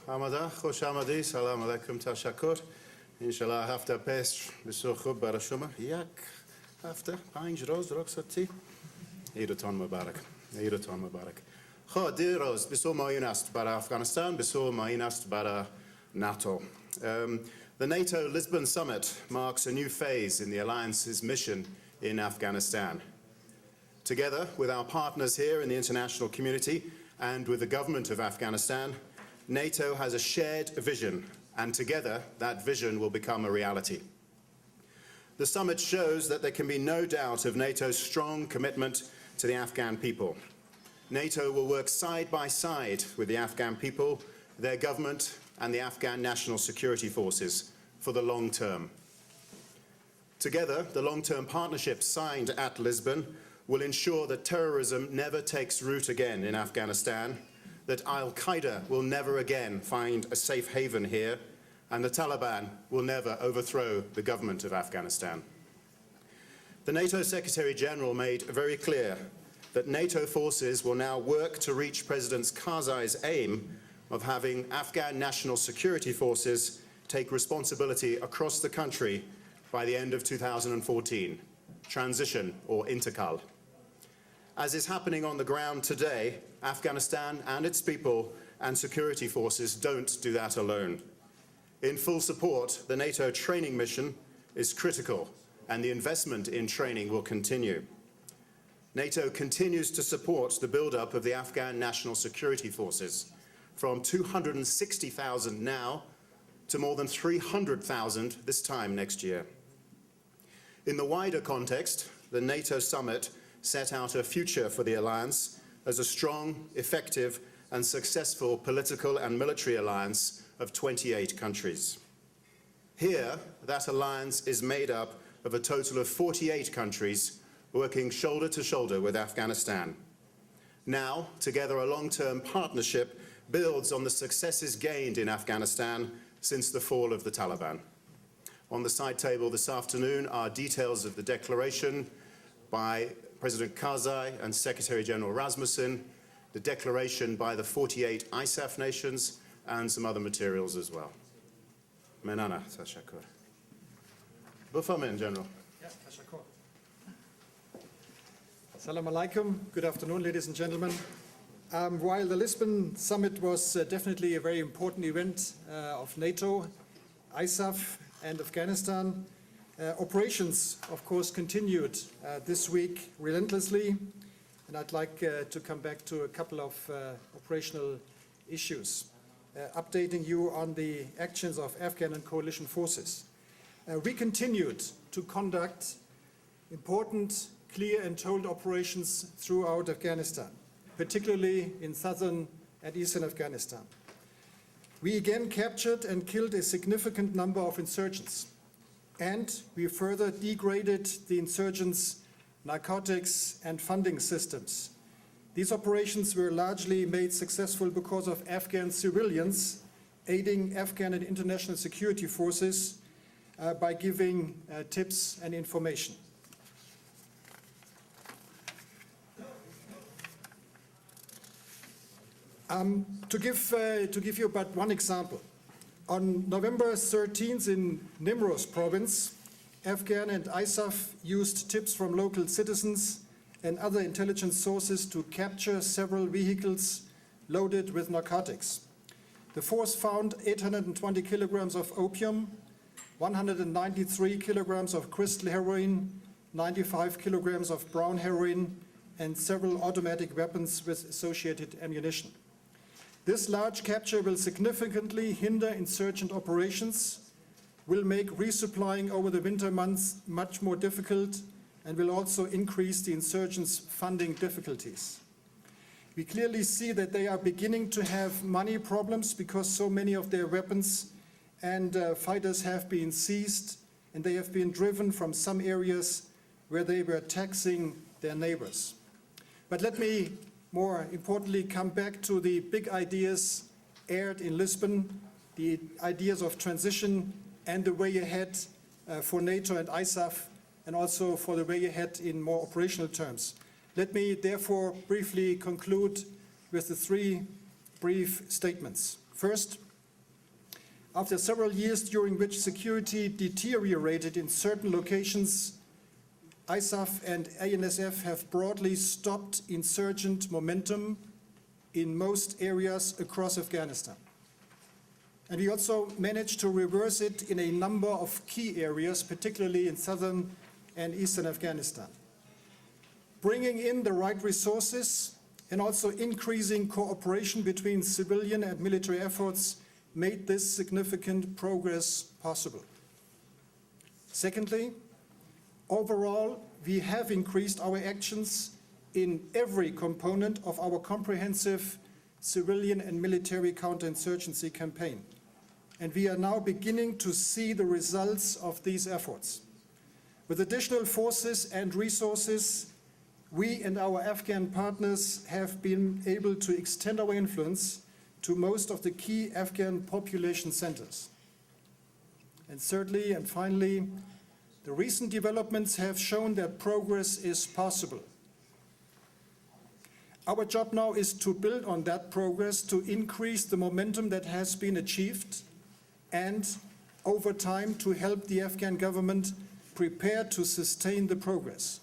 آماده خوش آمدی سلام علیکم تشکر انشالله هفته پیش بسیار خوب برای شما یک هفته 5 روز رخصتی عیدتان مبارک عیدتان مبارک خب دیروز بسیار معین است برای افغانستان بسیار معین است برای NATO. The NATO Lisbon Summit marks a new phase in the Alliance's mission in Afghanistan. Together with our partners here in the international community and with the government of Afghanistan, NATO has a shared vision, and together that vision will become a reality. The summit shows that there can be no doubt of NATO's strong commitment to the Afghan people. NATO will work side by side with the Afghan people, their government, and the Afghan National Security Forces for the long term. Together, the long-term partnership signed at Lisbon will ensure that terrorism never takes root again in Afghanistan, that Al-Qaeda will never again find a safe haven here, and the Taliban will never overthrow the government of Afghanistan. The NATO Secretary-General made very clear that NATO forces will now work to reach President Karzai's aim of having Afghan National Security Forces take responsibility across the country by the end of 2014, transition or intercal. As is happening on the ground today, Afghanistan and its people and security forces don't do that alone. In full support, the NATO training mission is critical, and the investment in training will continue. NATO continues to support the build-up of the Afghan National Security Forces, from 260,000 now to more than 300,000 this time next year. In the wider context, the NATO summit set out a future for the alliance as a strong, effective, and successful political and military alliance of 28 countries. Here, that alliance is made up of a total of 48 countries working shoulder to shoulder with Afghanistan. Now, together, a long-term partnership builds on the successes gained in Afghanistan since the fall of the Taliban. On the side table this afternoon are details of the declaration by President Karzai and Secretary-General Rasmussen, the declaration by the 48 ISAF nations, and some other materials as well. Menana, Tashakur. Bufamin, General. Yes, Tashakur. Assalamu alaikum. Good afternoon, ladies and gentlemen. While the Lisbon summit was definitely a very important event of NATO, ISAF, and Afghanistan, operations, of course, continued this week relentlessly, and I'd like to come back to a couple of operational issues, updating you on the actions of Afghan and coalition forces. We continued to conduct important, clear and told operations throughout Afghanistan, particularly in southern and eastern Afghanistan. We again captured and killed a significant number of insurgents, and we further degraded the insurgents' narcotics and funding systems. These operations were largely made successful because of Afghan civilians aiding Afghan and international security forces by giving tips and information. To give you but one example, on November 13th in Nimroz province, Afghan and ISAF used tips from local citizens and other intelligence sources to capture several vehicles loaded with narcotics. The force found 820 kilograms of opium, 193 kilograms of crystal heroin, 95 kilograms of brown heroin, and several automatic weapons with associated ammunition. This large capture will significantly hinder insurgent operations, will make resupplying over the winter months much more difficult, and will also increase the insurgents' funding difficulties. We clearly see that they are beginning to have money problems because so many of their weapons and fighters have been seized, and they have been driven from some areas where they were taxing their neighbors. But let me more importantly come back to the big ideas aired in Lisbon, the ideas of transition and the way ahead for NATO and ISAF, and also for the way ahead in more operational terms. Let me therefore briefly conclude with the three brief statements. First, after several years during which security deteriorated in certain locations, ISAF and ANSF have broadly stopped insurgent momentum in most areas across Afghanistan. And we also managed to reverse it in a number of key areas, particularly in southern and eastern Afghanistan. Bringing in the right resources and also increasing cooperation between civilian and military efforts made this significant progress possible. Secondly, overall, we have increased our actions in every component of our comprehensive civilian and military counterinsurgency campaign. And we are now beginning to see the results of these efforts. With additional forces and resources, we and our Afghan partners have been able to extend our influence to most of the key Afghan population centers. And thirdly and finally, the recent developments have shown that progress is possible. Our job now is to build on that progress to increase the momentum that has been achieved and, over time, to help the Afghan government prepare to sustain the progress.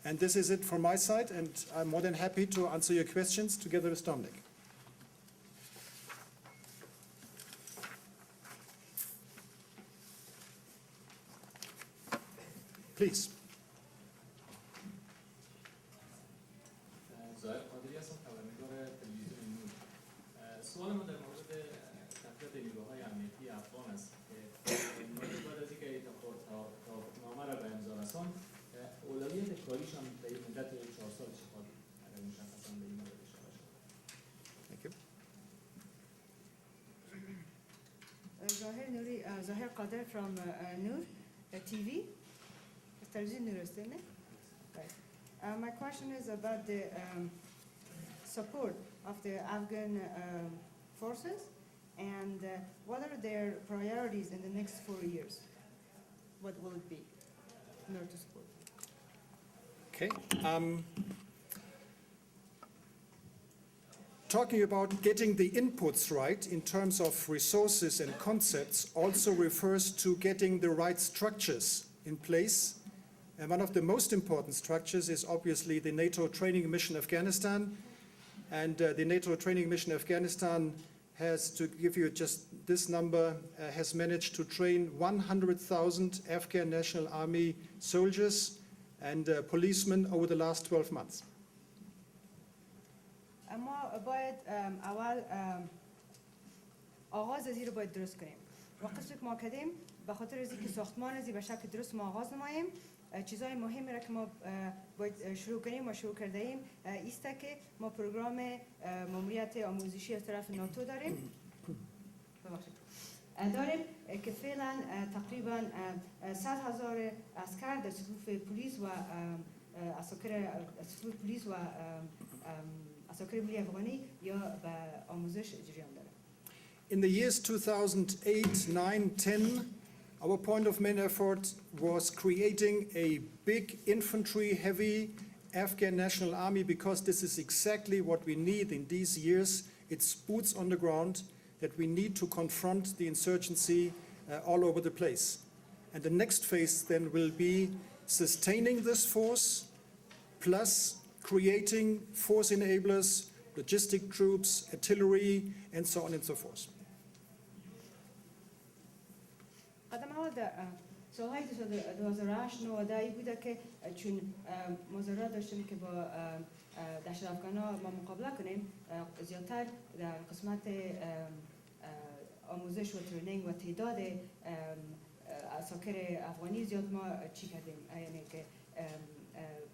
And this is it from my side, and I'm more than happy to answer your questions together with Dominic. Please. سوال ما در مورد تقویت نیروهای امنیتی افغان است که بعد از اینکه نامه را به امضا رساند اولویت کاریشان در این مدت 4 سال چه خواهد بود؟ اگر مشخصاً به این مورد اشاره شد. Thank you. Zahir Qadir from Noor TV. Television Noor, isn't it? Right. My question is about the support of the Afghan forces and what are their priorities in the next 4 years? What will it be in order to support? Okay. Talking about getting the inputs right in terms of resources and concepts also refers to getting the right structures in place. And one of the most important structures is obviously the NATO training mission Afghanistan. And the NATO training mission Afghanistan has, to give you just this number, has managed to train 100,000 Afghan National Army soldiers and policemen over the last 12 months. اما باید اول آغاز ازی رو باید درست کنیم. وقتی که ما کردیم به خاطر از اینکه ساختمان ازی به شکل درست ما آغاز نماییم چیزای مهمی را که ما باید شروع کنیم و شروع کرده ایم است که ما پروگرام ماموریت آموزشی از طرف ناتو داریم که فعلا تقریبا 100,000 عسکر در صفوف پلیس و عساکر ملی افغانی یا به آموزش جریان داره. In the years 2008, 9, 10, our point of main effort was creating a big infantry-heavy Afghan National Army because this is exactly what we need in these years. It's boots on the ground that we need to confront the insurgency all over the place. And the next phase then will be sustaining this force, plus creating force enablers, logistic troops, artillery, and so on and so forth. قدم اول در سالهای 2008 9 بوده که چون مذارات داشتیم که با دشت افغان‌ها ما مقابله کنیم زیادتر در قسمت آموزش و ترینینگ و تعداد عساکر افغانی زیاد ما چی کردیم یعنی که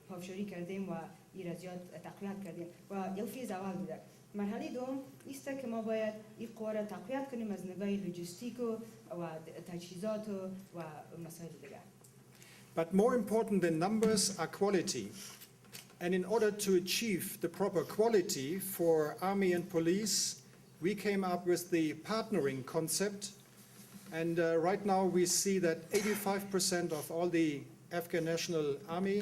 پافشاری کردیم و این زیاد تقویت کردیم و یک فیز اول بوده. مرحله دوم است که ما باید این قوه را تقویت کنیم از نگاه لوجستیک و تجهیزات و مسائل دیگر. But more important than numbers are quality. And in order to achieve the proper quality for army and police, we came up with the partnering concept. And right now we see that 85% of all the Afghan National Army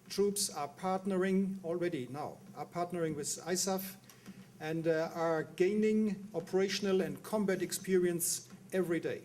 troops are partnering already now, are partnering with ISAF. and are gaining operational and combat experience every day.